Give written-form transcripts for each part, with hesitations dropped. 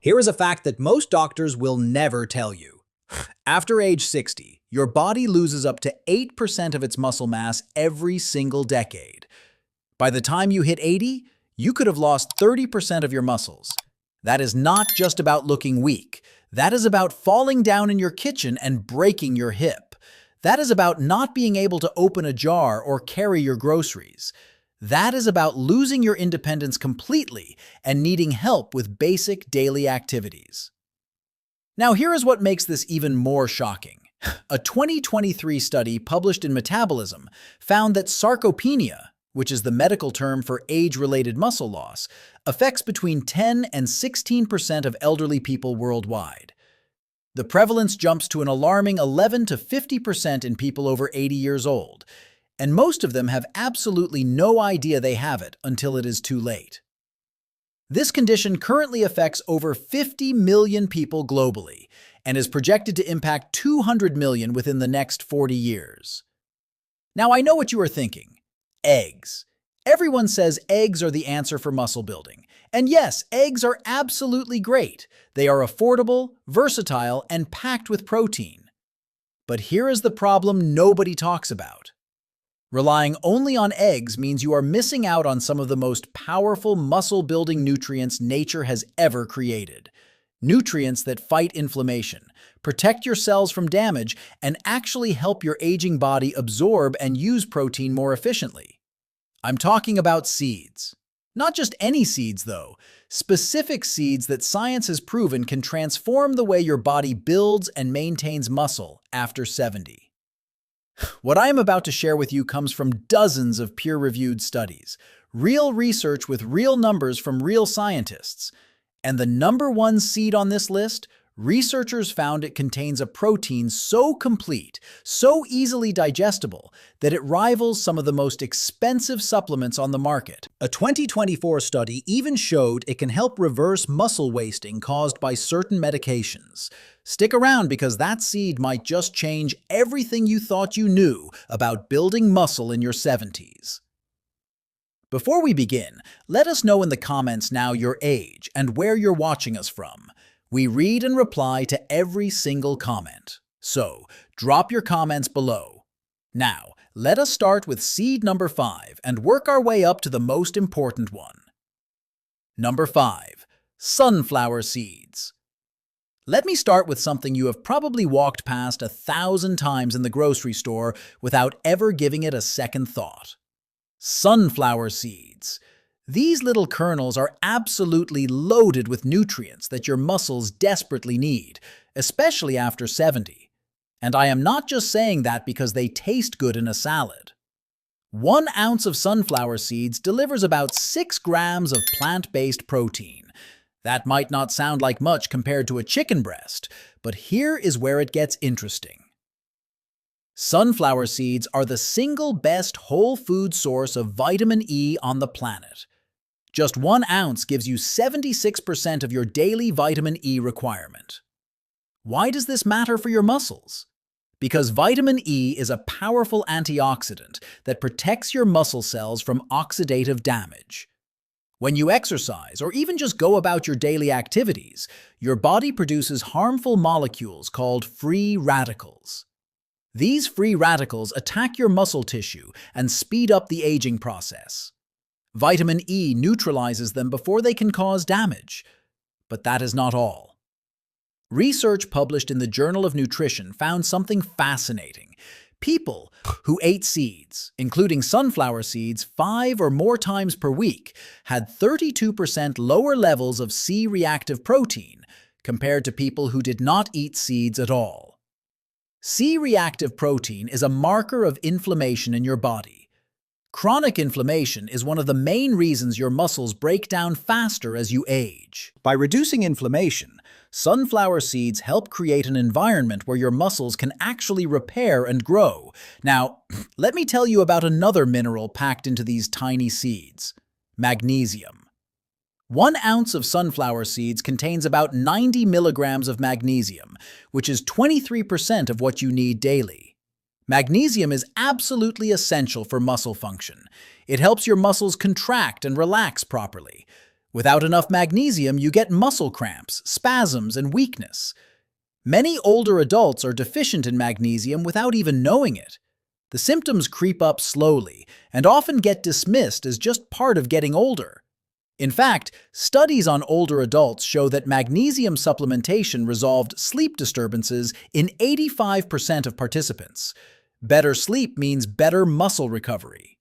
Here is a fact that most doctors will never tell you. After age 60, your body loses up to 8% of its muscle mass every single decade. By the time you hit 80, you could have lost 30% of your muscles. That is not just about looking weak. That is about falling down in your kitchen and breaking your hip. That is about not being able to open a jar or carry your groceries. That is about losing your independence completely and needing help with basic daily activities. Now, here is what makes this even more shocking. A 2023 study published in Metabolism found that sarcopenia, which is the medical term for age-related muscle loss, affects between 10 and 16% of elderly people worldwide. The prevalence jumps to an alarming 11 to 50% in people over 80 years old, and most of them have absolutely no idea they have it until it is too late. This condition currently affects over 50 million people globally and is projected to impact 200 million within the next 40 years. Now, I know what you are thinking. Eggs. Everyone says eggs are the answer for muscle building. And yes, eggs are absolutely great. They are affordable, versatile, and packed with protein. But here is the problem nobody talks about. Relying only on eggs means you are missing out on some of the most powerful muscle-building nutrients nature has ever created. Nutrients that fight inflammation, protect your cells from damage, and actually help your aging body absorb and use protein more efficiently. I'm talking about seeds. Not just any seeds, though. Specific seeds that science has proven can transform the way your body builds and maintains muscle after 70. What I am about to share with you comes from dozens of peer-reviewed studies, real research with real numbers from real scientists. And the number one seed on this list, researchers found it contains a protein so complete, so easily digestible, that it rivals some of the most expensive supplements on the market. A 2024 study even showed it can help reverse muscle wasting caused by certain medications. Stick around because that seed might just change everything you thought you knew about building muscle in your 70s. Before we begin, let us know in the comments now your age and where you're watching us from. We read and reply to every single comment. So, drop your comments below. Now, let us start with seed number 5 and work our way up to the most important one. Number 5. Sunflower seeds. Let me start with something you have probably walked past 1,000 times in the grocery store without ever giving it a second thought. Sunflower seeds. These little kernels are absolutely loaded with nutrients that your muscles desperately need, especially after 70. And I am not just saying that because they taste good in a salad. 1 ounce of sunflower seeds delivers about 6 grams of plant-based protein. That might not sound like much compared to a chicken breast, but here is where it gets interesting. Sunflower seeds are the single best whole food source of vitamin E on the planet. Just 1 ounce gives you 76% of your daily vitamin E requirement. Why does this matter for your muscles? Because vitamin E is a powerful antioxidant that protects your muscle cells from oxidative damage. When you exercise or even just go about your daily activities, your body produces harmful molecules called free radicals. These free radicals attack your muscle tissue and speed up the aging process. Vitamin E neutralizes them before they can cause damage. But that is not all. Research published in the Journal of Nutrition found something fascinating. People who ate seeds, including sunflower seeds, 5 or more times per week, had 32% lower levels of C-reactive protein compared to people who did not eat seeds at all. C-reactive protein is a marker of inflammation in your body. Chronic inflammation is one of the main reasons your muscles break down faster as you age. By reducing inflammation, sunflower seeds help create an environment where your muscles can actually repair and grow. Now, let me tell you about another mineral packed into these tiny seeds: magnesium. 1 ounce of sunflower seeds contains about 90 milligrams of magnesium, which is 23% of what you need daily. Magnesium is absolutely essential for muscle function. It helps your muscles contract and relax properly. Without enough magnesium, you get muscle cramps, spasms, and weakness. Many older adults are deficient in magnesium without even knowing it. The symptoms creep up slowly and often get dismissed as just part of getting older. In fact, studies on older adults show that magnesium supplementation resolved sleep disturbances in 85% of participants. Better sleep means better muscle recovery.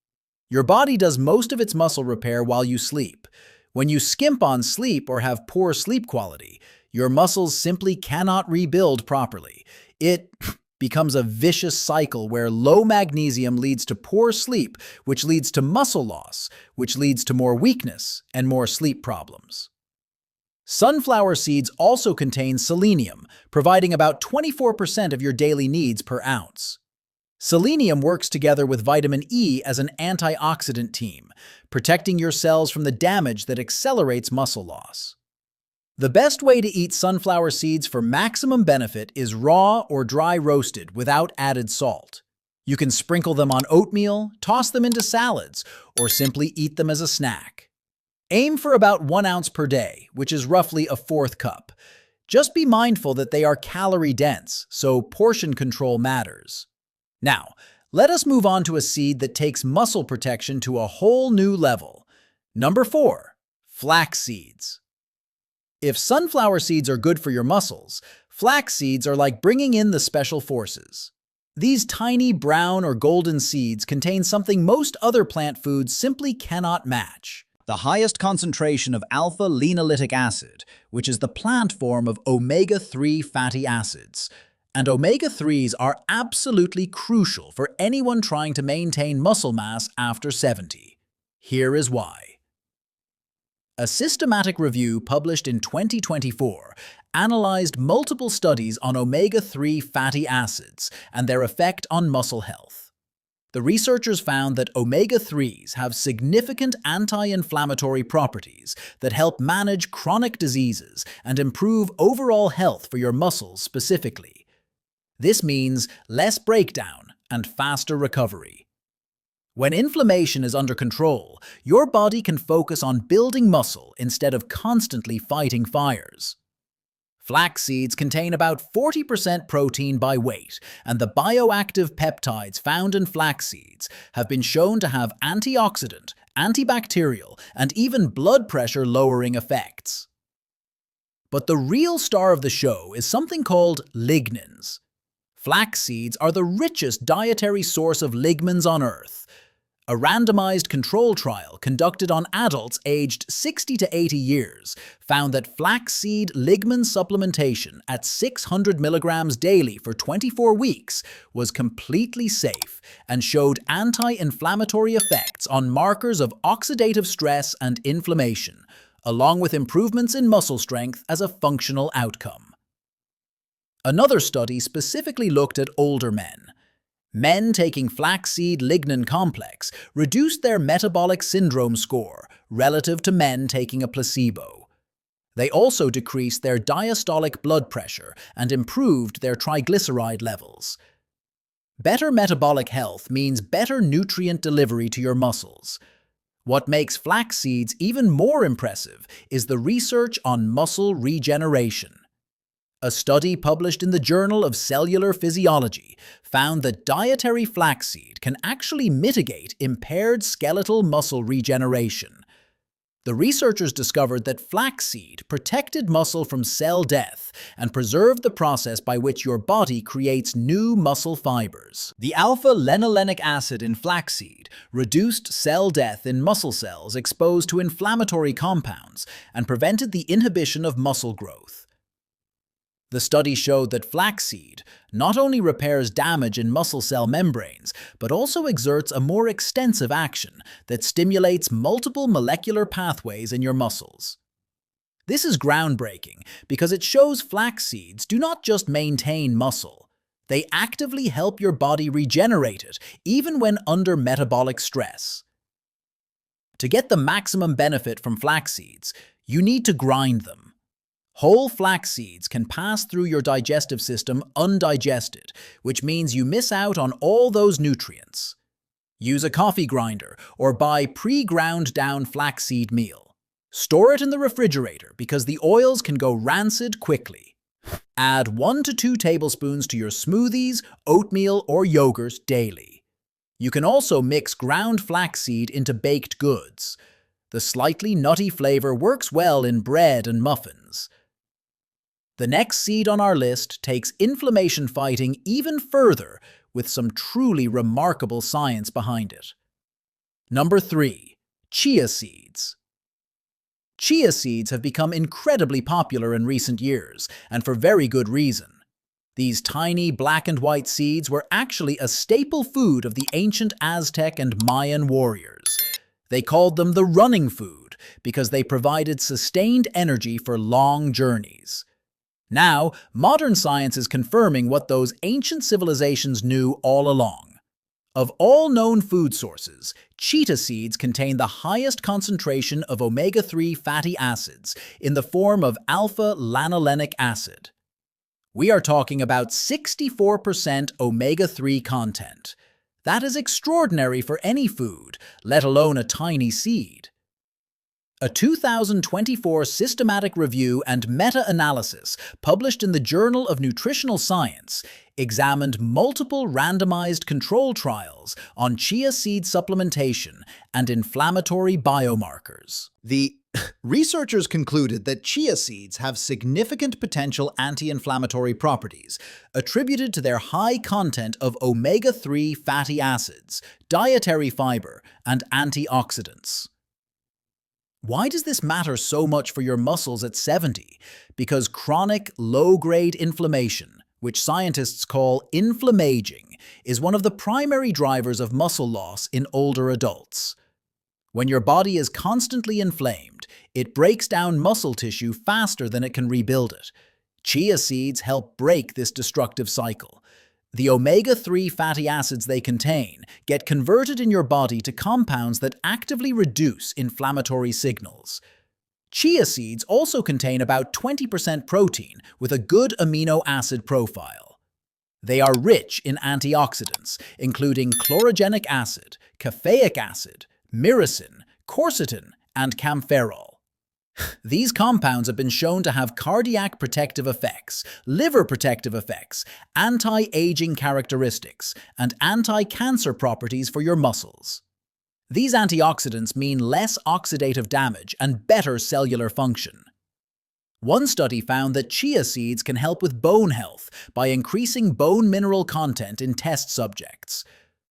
Your body does most of its muscle repair while you sleep. When you skimp on sleep or have poor sleep quality, your muscles simply cannot rebuild properly. It becomes a vicious cycle where low magnesium leads to poor sleep, which leads to muscle loss, which leads to more weakness and more sleep problems. Sunflower seeds also contain selenium, providing about 24% of your daily needs per ounce. Selenium works together with vitamin E as an antioxidant team, protecting your cells from the damage that accelerates muscle loss. The best way to eat sunflower seeds for maximum benefit is raw or dry roasted without added salt. You can sprinkle them on oatmeal, toss them into salads, or simply eat them as a snack. Aim for about 1 ounce per day, which is roughly a 1/4 cup. Just be mindful that they are calorie-dense, so portion control matters. Now, let us move on to a seed that takes muscle protection to a whole new level. Number 4. Flax seeds. If sunflower seeds are good for your muscles, flax seeds are like bringing in the special forces. These tiny brown or golden seeds contain something most other plant foods simply cannot match: the highest concentration of alpha-linoleic acid, which is the plant form of omega-3 fatty acids. And omega-3s are absolutely crucial for anyone trying to maintain muscle mass after 70. Here is why. A systematic review published in 2024 analyzed multiple studies on omega-3 fatty acids and their effect on muscle health. The researchers found that omega-3s have significant anti-inflammatory properties that help manage chronic diseases and improve overall health for your muscles specifically. This means less breakdown and faster recovery. When inflammation is under control, your body can focus on building muscle instead of constantly fighting fires. Flax seeds contain about 40% protein by weight, and the bioactive peptides found in flax seeds have been shown to have antioxidant, antibacterial, and even blood pressure-lowering effects. But the real star of the show is something called lignans. Flax seeds are the richest dietary source of lignans on Earth. A randomized control trial conducted on adults aged 60 to 80 years found that flaxseed lignan supplementation at 600 milligrams daily for 24 weeks was completely safe and showed anti-inflammatory effects on markers of oxidative stress and inflammation, along with improvements in muscle strength as a functional outcome. Another study specifically looked at older men. Men taking flaxseed lignan complex reduced their metabolic syndrome score relative to men taking a placebo. They also decreased their diastolic blood pressure and improved their triglyceride levels. Better metabolic health means better nutrient delivery to your muscles. What makes flax seeds even more impressive is the research on muscle regeneration. A study published in the Journal of Cellular Physiology found that dietary flaxseed can actually mitigate impaired skeletal muscle regeneration. The researchers discovered that flaxseed protected muscle from cell death and preserved the process by which your body creates new muscle fibers. The alpha-linolenic acid in flaxseed reduced cell death in muscle cells exposed to inflammatory compounds and prevented the inhibition of muscle growth. The study showed that flaxseed not only repairs damage in muscle cell membranes, but also exerts a more extensive action that stimulates multiple molecular pathways in your muscles. This is groundbreaking because it shows flax seeds do not just maintain muscle. They actively help your body regenerate it, even when under metabolic stress. To get the maximum benefit from flax seeds, you need to grind them. Whole flax seeds can pass through your digestive system undigested, which means you miss out on all those nutrients. Use a coffee grinder or buy pre-ground down flaxseed meal. Store it in the refrigerator because the oils can go rancid quickly. Add 1 to 2 tablespoons to your smoothies, oatmeal, or yogurt daily. You can also mix ground flaxseed into baked goods. The slightly nutty flavor works well in bread and muffins. The next seed on our list takes inflammation fighting even further with some truly remarkable science behind it. Number 3. Chia seeds. Chia seeds have become incredibly popular in recent years, and for very good reason. These tiny black and white seeds were actually a staple food of the ancient Aztec and Mayan warriors. They called them the running food because they provided sustained energy for long journeys. Now, modern science is confirming what those ancient civilizations knew all along. Of all known food sources, chia seeds contain the highest concentration of omega-3 fatty acids in the form of alpha-lanolenic acid. We are talking about 64% omega-3 content. That is extraordinary for any food, let alone a tiny seed. A 2024 systematic review and meta-analysis published in the Journal of Nutritional Science examined multiple randomized control trials on chia seed supplementation and inflammatory biomarkers. The researchers concluded that chia seeds have significant potential anti-inflammatory properties attributed to their high content of omega-3 fatty acids, dietary fiber, and antioxidants. Why does this matter so much for your muscles at 70? Because chronic, low-grade inflammation, which scientists call inflammaging, is one of the primary drivers of muscle loss in older adults. When your body is constantly inflamed, it breaks down muscle tissue faster than it can rebuild it. Chia seeds help break this destructive cycle. The omega-3 fatty acids they contain get converted in your body to compounds that actively reduce inflammatory signals. Chia seeds also contain about 20% protein with a good amino acid profile. They are rich in antioxidants, including chlorogenic acid, caffeic acid, myrcene, quercetin, and kaempferol. These compounds have been shown to have cardiac protective effects, liver protective effects, anti-aging characteristics, and anti-cancer properties for your muscles. These antioxidants mean less oxidative damage and better cellular function. One study found that chia seeds can help with bone health by increasing bone mineral content in test subjects.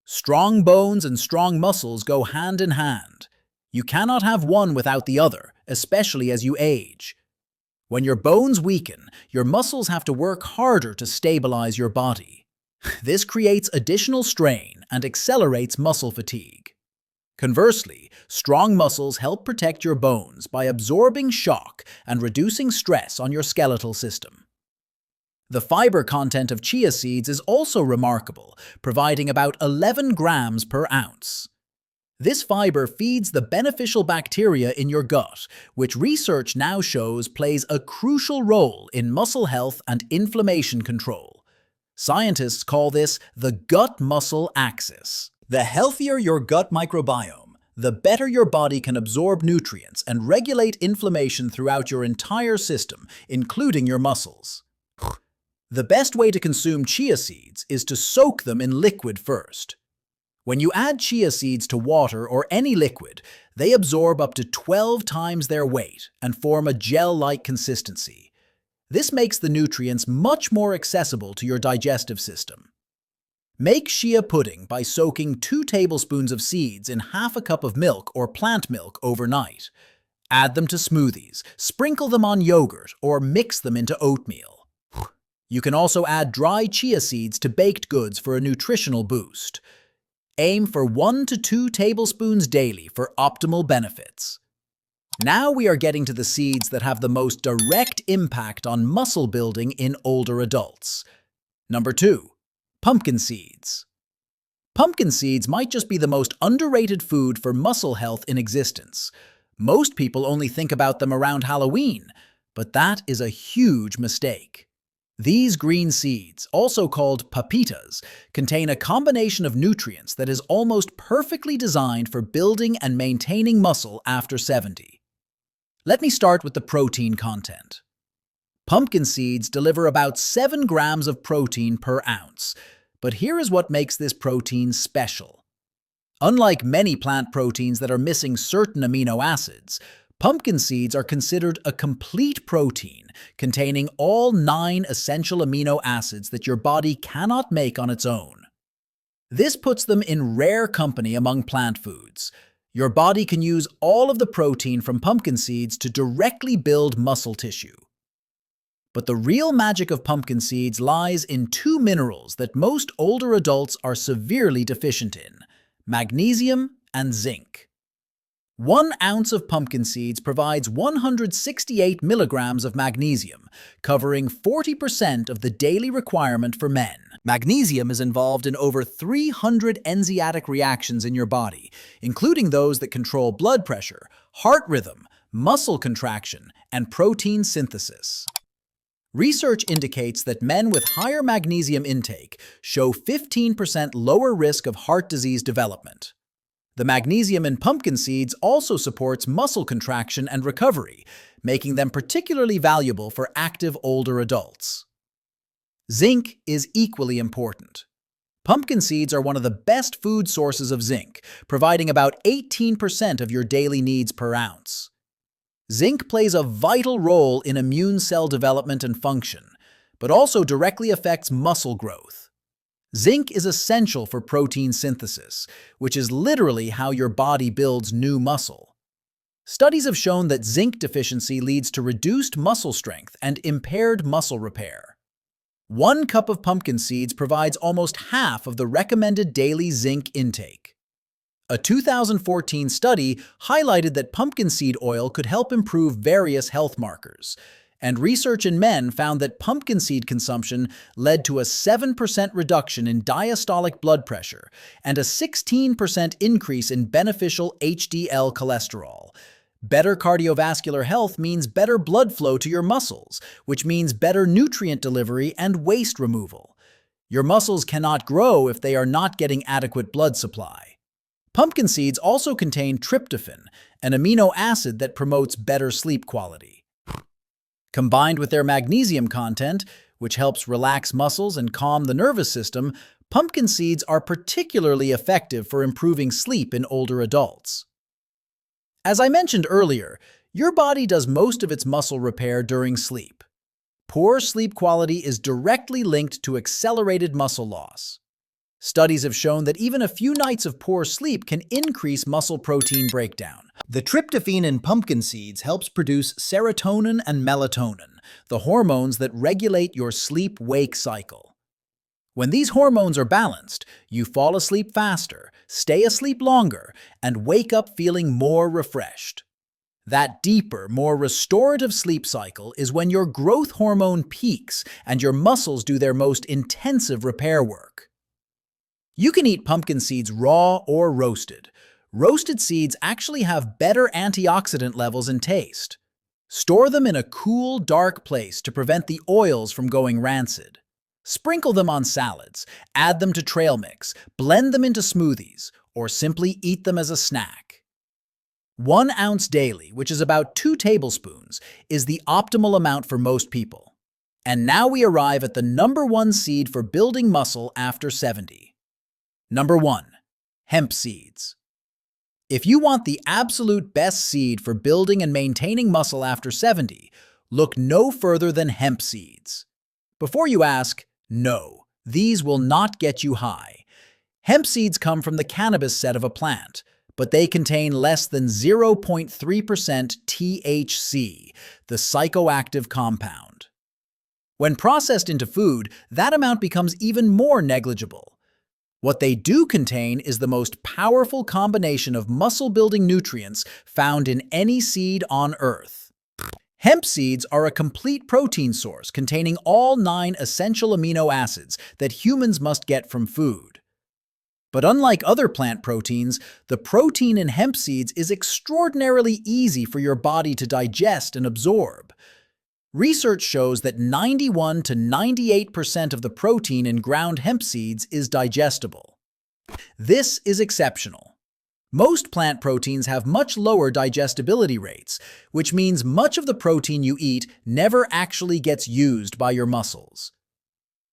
Strong bones and strong muscles go hand in hand. You cannot have one without the other, especially as you age. When your bones weaken, your muscles have to work harder to stabilize your body. This creates additional strain and accelerates muscle fatigue. Conversely, strong muscles help protect your bones by absorbing shock and reducing stress on your skeletal system. The fiber content of chia seeds is also remarkable, providing about 11 grams per ounce. This fiber feeds the beneficial bacteria in your gut, which research now shows plays a crucial role in muscle health and inflammation control. Scientists call this the gut-muscle axis. The healthier your gut microbiome, the better your body can absorb nutrients and regulate inflammation throughout your entire system, including your muscles. The best way to consume chia seeds is to soak them in liquid first. When you add chia seeds to water or any liquid, they absorb up to 12 times their weight and form a gel-like consistency. This makes the nutrients much more accessible to your digestive system. Make chia pudding by soaking 2 tablespoons of seeds in half a cup of milk or plant milk overnight. Add them to smoothies, sprinkle them on yogurt, or mix them into oatmeal. You can also add dry chia seeds to baked goods for a nutritional boost. Aim for 1 to 2 tablespoons daily for optimal benefits. Now we are getting to the seeds that have the most direct impact on muscle building in older adults. Number 2. Pumpkin seeds. Pumpkin seeds might just be the most underrated food for muscle health in existence. Most people only think about them around Halloween, but that is a huge mistake. These green seeds, also called pepitas, contain a combination of nutrients that is almost perfectly designed for building and maintaining muscle after 70. Let me start with the protein content. Pumpkin seeds deliver about 7 grams of protein per ounce, but here is what makes this protein special. Unlike many plant proteins that are missing certain amino acids, pumpkin seeds are considered a complete protein containing all 9 essential amino acids that your body cannot make on its own. This puts them in rare company among plant foods. Your body can use all of the protein from pumpkin seeds to directly build muscle tissue. But the real magic of pumpkin seeds lies in 2 minerals that most older adults are severely deficient in: magnesium and zinc. 1 ounce of pumpkin seeds provides 168 milligrams of magnesium, covering 40% of the daily requirement for men. Magnesium is involved in over 300 enzymatic reactions in your body, including those that control blood pressure, heart rhythm, muscle contraction, and protein synthesis. Research indicates that men with higher magnesium intake show 15% lower risk of heart disease development. The magnesium in pumpkin seeds also supports muscle contraction and recovery, making them particularly valuable for active older adults. Zinc is equally important. Pumpkin seeds are one of the best food sources of zinc, providing about 18% of your daily needs per ounce. Zinc plays a vital role in immune cell development and function, but also directly affects muscle growth. Zinc is essential for protein synthesis, which is literally how your body builds new muscle. Studies have shown that zinc deficiency leads to reduced muscle strength and impaired muscle repair. 1 cup of pumpkin seeds provides almost half of the recommended daily zinc intake. A 2014 study highlighted that pumpkin seed oil could help improve various health markers, and research in men found that pumpkin seed consumption led to a 7% reduction in diastolic blood pressure and a 16% increase in beneficial HDL cholesterol. Better cardiovascular health means better blood flow to your muscles, which means better nutrient delivery and waste removal. Your muscles cannot grow if they are not getting adequate blood supply. Pumpkin seeds also contain tryptophan, an amino acid that promotes better sleep quality. Combined with their magnesium content, which helps relax muscles and calm the nervous system, pumpkin seeds are particularly effective for improving sleep in older adults. As I mentioned earlier, your body does most of its muscle repair during sleep. Poor sleep quality is directly linked to accelerated muscle loss. Studies have shown that even a few nights of poor sleep can increase muscle protein breakdown. The tryptophan in pumpkin seeds helps produce serotonin and melatonin, the hormones that regulate your sleep-wake cycle. When these hormones are balanced, you fall asleep faster, stay asleep longer, and wake up feeling more refreshed. That deeper, more restorative sleep cycle is when your growth hormone peaks and your muscles do their most intensive repair work. You can eat pumpkin seeds raw or roasted. Roasted seeds actually have better antioxidant levels and taste. Store them in a cool, dark place to prevent the oils from going rancid. Sprinkle them on salads, add them to trail mix, blend them into smoothies, or simply eat them as a snack. 1 ounce daily, which is about 2 tablespoons, is the optimal amount for most people. And now we arrive at the number 1 seed for building muscle after 70. Number 1. Hemp seeds. If you want the absolute best seed for building and maintaining muscle after 70, look no further than hemp seeds. Before you ask, no, these will not get you high. Hemp seeds come from the cannabis set of a plant, but they contain less than 0.3% THC, the psychoactive compound. When processed into food, that amount becomes even more negligible. What they do contain is the most powerful combination of muscle-building nutrients found in any seed on Earth. Hemp seeds are a complete protein source containing all 9 essential amino acids that humans must get from food. But unlike other plant proteins, the protein in hemp seeds is extraordinarily easy for your body to digest and absorb. Research shows that 91 to 98% of the protein in ground hemp seeds is digestible. This is exceptional. Most plant proteins have much lower digestibility rates, which means much of the protein you eat never actually gets used by your muscles.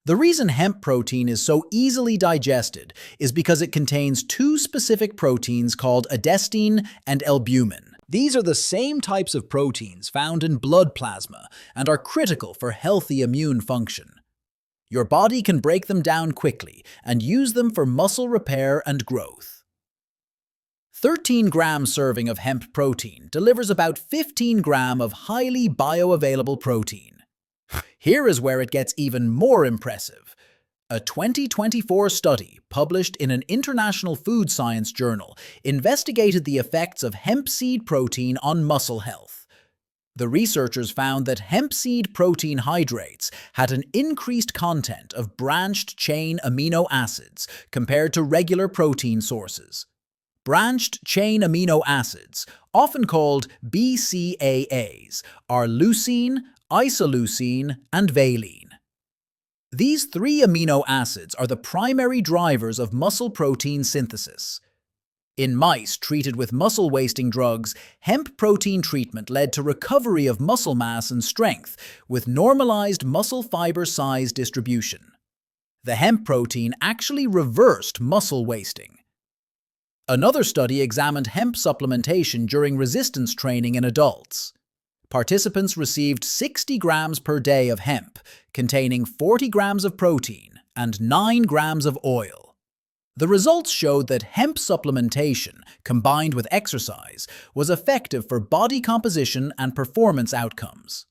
The reason hemp protein is so easily digested is because it contains two specific proteins called adenosine and albumin. These are the same types of proteins found in blood plasma and are critical for healthy immune function. Your body can break them down quickly and use them for muscle repair and growth. 13-gram serving of hemp protein delivers about 15 grams of highly bioavailable protein. Here is where it gets even more impressive. A 2024 study published in an international food science journal investigated the effects of hemp seed protein on muscle health. The researchers found that hemp seed protein hydrates had an increased content of branched-chain amino acids compared to regular protein sources. Branched-chain amino acids, often called BCAAs, are leucine, isoleucine, and valine. These three amino acids are the primary drivers of muscle protein synthesis. In mice treated with muscle-wasting drugs, hemp protein treatment led to recovery of muscle mass and strength, with normalized muscle fiber size distribution. The hemp protein actually reversed muscle wasting. Another study examined hemp supplementation during resistance training in adults. Participants received 60 grams per day of hemp, containing 40 grams of protein and 9 grams of oil. The results showed that hemp supplementation, combined with exercise, was effective for body composition and performance outcomes.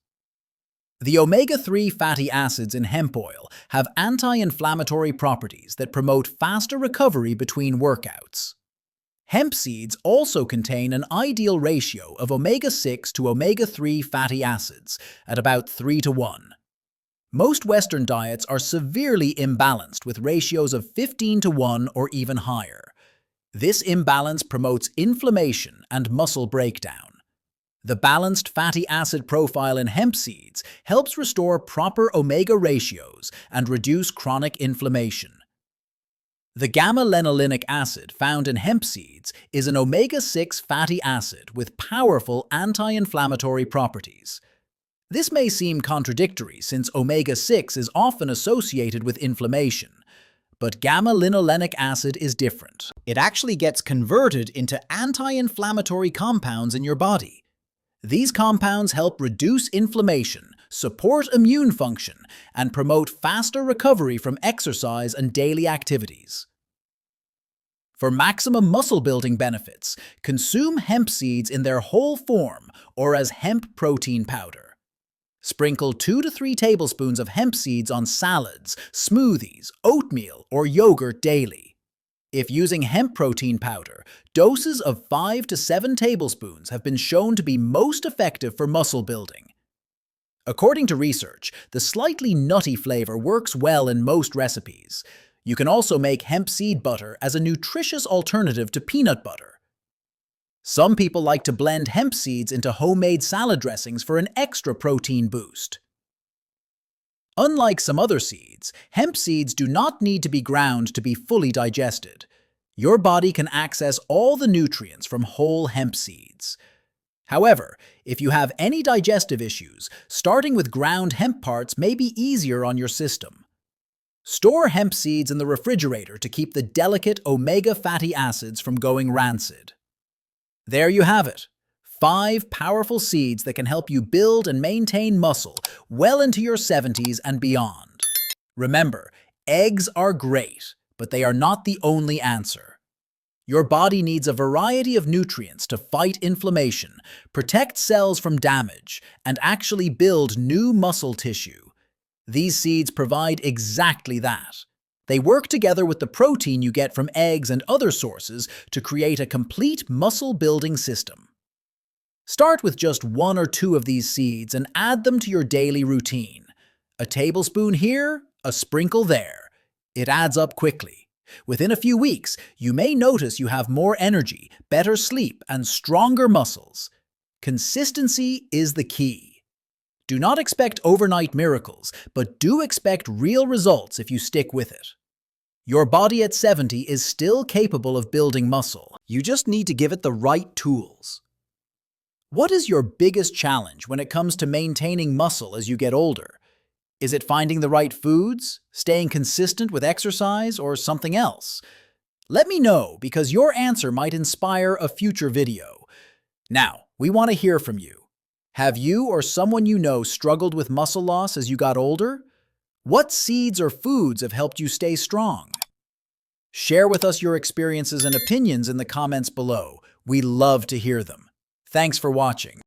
The omega-3 fatty acids in hemp oil have anti-inflammatory properties that promote faster recovery between workouts. Hemp seeds also contain an ideal ratio of omega-6 to omega-3 fatty acids at about 3:1. Most Western diets are severely imbalanced with ratios of 15:1 or even higher. This imbalance promotes inflammation and muscle breakdown. The balanced fatty acid profile in hemp seeds helps restore proper omega ratios and reduce chronic inflammation. The gamma-linolenic acid found in hemp seeds is an omega-6 fatty acid with powerful anti-inflammatory properties. This may seem contradictory since omega-6 is often associated with inflammation, but gamma-linolenic acid is different. It actually gets converted into anti-inflammatory compounds in your body. These compounds help reduce inflammation, support immune function, and promote faster recovery from exercise and daily activities. For maximum muscle-building benefits, consume hemp seeds in their whole form or as hemp protein powder. Sprinkle 2 to 3 tablespoons of hemp seeds on salads, smoothies, oatmeal, or yogurt daily. If using hemp protein powder, doses of 5 to 7 tablespoons have been shown to be most effective for muscle building. According to research, the slightly nutty flavor works well in most recipes. You can also make hemp seed butter as a nutritious alternative to peanut butter. Some people like to blend hemp seeds into homemade salad dressings for an extra protein boost. Unlike some other seeds, hemp seeds do not need to be ground to be fully digested. Your body can access all the nutrients from whole hemp seeds. However, if you have any digestive issues, starting with ground hemp parts may be easier on your system. Store hemp seeds in the refrigerator to keep the delicate omega fatty acids from going rancid. There you have it. 5 powerful seeds that can help you build and maintain muscle well into your 70s and beyond. Remember, eggs are great, but they are not the only answer. Your body needs a variety of nutrients to fight inflammation, protect cells from damage, and actually build new muscle tissue. These seeds provide exactly that. They work together with the protein you get from eggs and other sources to create a complete muscle-building system. Start with just 1 or 2 of these seeds and add them to your daily routine. A tablespoon here, a sprinkle there. It adds up quickly. Within a few weeks, you may notice you have more energy, better sleep, and stronger muscles. Consistency is the key. Do not expect overnight miracles, but do expect real results if you stick with it. Your body at 70 is still capable of building muscle. You just need to give it the right tools. What is your biggest challenge when it comes to maintaining muscle as you get older? Is it finding the right foods, staying consistent with exercise, or something else? Let me know, because your answer might inspire a future video. Now, we want to hear from you. Have you or someone you know struggled with muscle loss as you got older? What seeds or foods have helped you stay strong? Share with us your experiences and opinions in the comments below. We love to hear them. Thanks for watching.